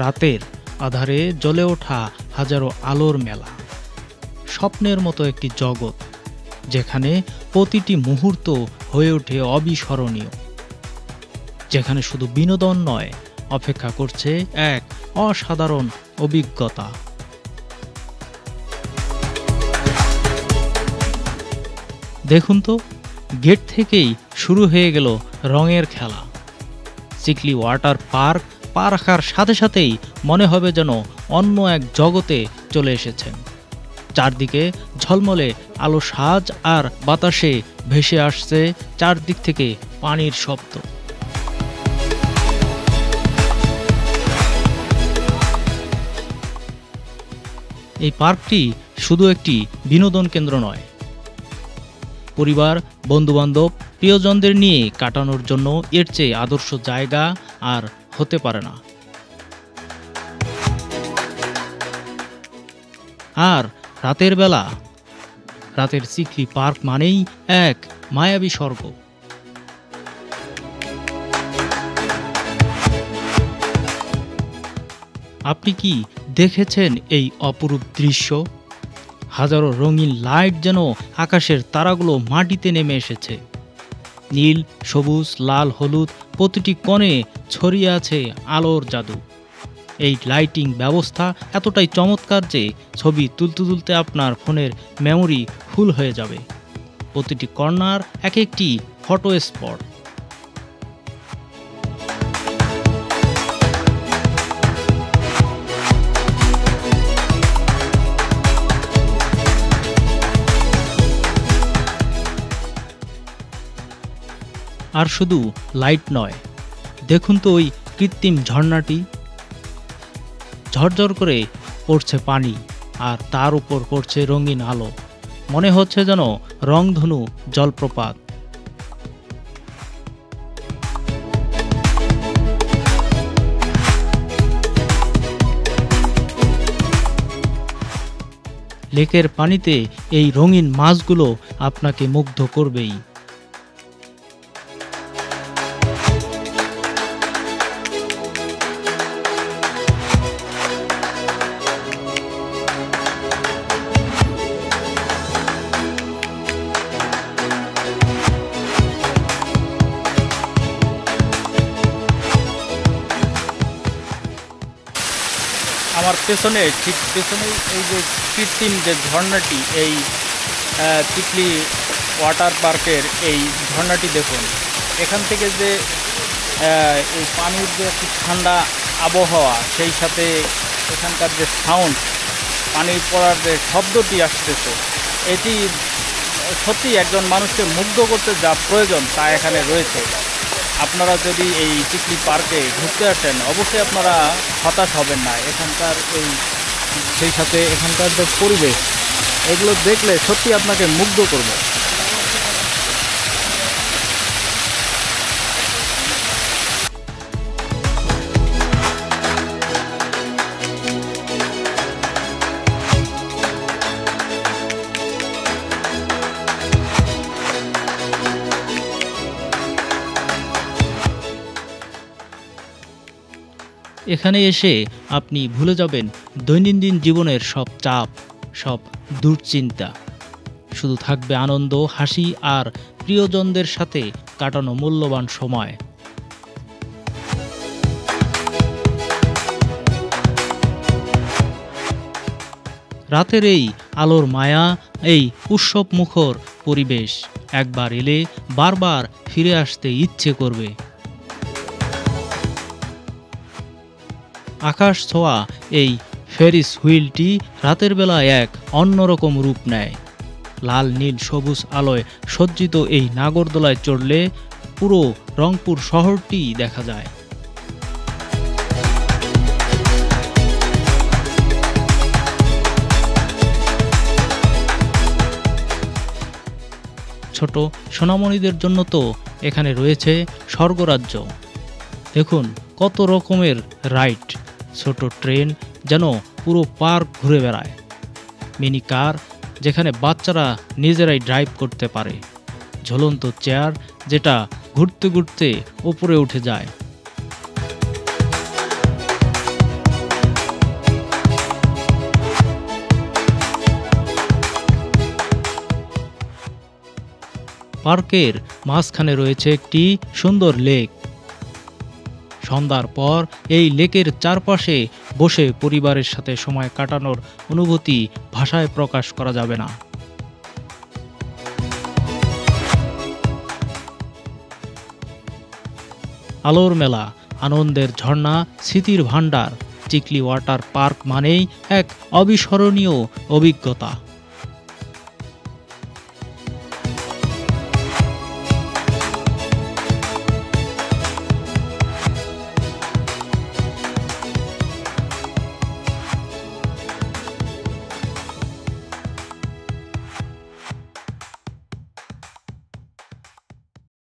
রাতের আধারে জ্বলে ওঠা হাজারো আলোর মেলা, স্বপ্নের মতো একটি জগৎ যেখানে প্রতিটি মুহূর্ত হয়ে ওঠে অবিস্মরণীয়, যেখানে শুধু বিনোদন নয়, অপেক্ষা করছে এক অসাধারণ অভিজ্ঞতা। দেখুন তো, গেট থেকেই শুরু হয়ে গেল রঙের খেলা। চিকলি ওয়াটার পার্ক পা রাখার সাথে সাথেই মনে হবে যেন অন্য এক জগতে চলে এসেছেন। চারদিকে ঝলমলে আলো সাজ আর বাতাসে ভেসে আসছে চারদিক থেকে পানির শব্দ। এই পার্কটি শুধু একটি বিনোদন কেন্দ্র নয়, পরিবার, বন্ধুবান্ধব, প্রিয়জনদের নিয়ে কাটানোর জন্য এর চেয়ে আদর্শ জায়গা আর হতে পারে না। আর রাতের বেলা, রাতের চিকলি পার্ক মানেই এক মায়াবী স্বর্গ। আপনি কি দেখেছেন এই অপরূপ দৃশ্য? হাজারো রঙিন লাইট যেন আকাশের তারাগুলো মাটিতে নেমে এসেছে। নীল, সবুজ, লাল, হলুদ প্রতিটি কোণে ছড়িয়ে আছে আলোর জাদু। এই লাইটিং ব্যবস্থা এতটাই চমৎকার যে ছবি তুলতে তুলতে আপনার ফোনের মেমোরি ফুল হয়ে যাবে। প্রতিটি কর্নার এক একটি ফটো স্পট। আর শুধু লাইট নয়, দেখুন তো ওই কৃত্রিম ঝর্ণাটি। ঝরঝর করে পড়ছে পানি আর তার উপর পড়ছে রঙিন আলো। মনে হচ্ছে যেন রংধনু জলপ্রপাত। লেকের পানিতে এই রঙিন মাছগুলো আপনাকে মুগ্ধ করবেই। আমার পেছনে, ঠিক পেছনে এই যে কৃত্রিম যে ঝর্ণাটি, এই চিকলি ওয়াটার পার্কের এই ঝর্ণাটি দেখুন। এখান থেকে যে এই পানির যে একটি ঠান্ডা আবহাওয়া, সেই সাথে এখানকার যে সাউন্ড, পানির পড়ার যে শব্দটি আসতেছে, এটি সত্যি একজন মানুষকে মুগ্ধ করতে যা প্রয়োজন তা এখানে রয়েছে। আপনারা যদি এই চিকলি পার্কে ঘুরতে আসেন, অবশ্যই আপনারা হতাশ হবেন না। এখানকার সেই সাথে এখানকার যে পরিবেশ, এগুলো দেখলে সত্যি আপনাকে মুগ্ধ করবে। এখানে এসে আপনি ভুলে যাবেন দৈনন্দিন জীবনের সব চাপ, সব দুশ্চিন্তা। শুধু থাকবে আনন্দ, হাসি আর প্রিয়জনদের সাথে কাটানো মূল্যবান সময়। রাতের এই আলোর মায়া, এই উৎসব মুখর পরিবেশ একবার এলে বারবার ফিরে আসতে ইচ্ছে করবে। আকাশ ছোঁয়া এই ফেরিস হুইলটি রাতের বেলায় এক অন্যরকম রূপ নেয়। লাল, নীল, সবুজ আলোয় সজ্জিত এই নাগরদোলায় চড়লে পুরো রংপুর শহরটি দেখা যায়। ছোট সোনামণিদের জন্য তো এখানে রয়েছে স্বর্গরাজ্য। দেখুন কত রকমের রাইড, ছোট ট্রেন যেন পুরো পার্ক ঘুরে বেড়ায়, মিনি কার যেখানে বাচ্চারা নিজেরাই ড্রাইভ করতে পারে, ঝুলন্ত চেয়ার যেটা ঘুরতে ঘুরতে উপরে উঠে যায়। পার্কের মাঝখানে রয়েছে একটি সুন্দর লেক। সন্ধ্যার পর এই লেকের চারপাশে বসে পরিবারের সাথে সময় কাটানোর অনুভূতি ভাষায় প্রকাশ করা যাবে না। আলোর মেলা, আনন্দের ঝর্ণা, স্মৃতির ভাণ্ডার। চিকলি ওয়াটার পার্ক মানেই এক অবিস্মরণীয় অভিজ্ঞতা।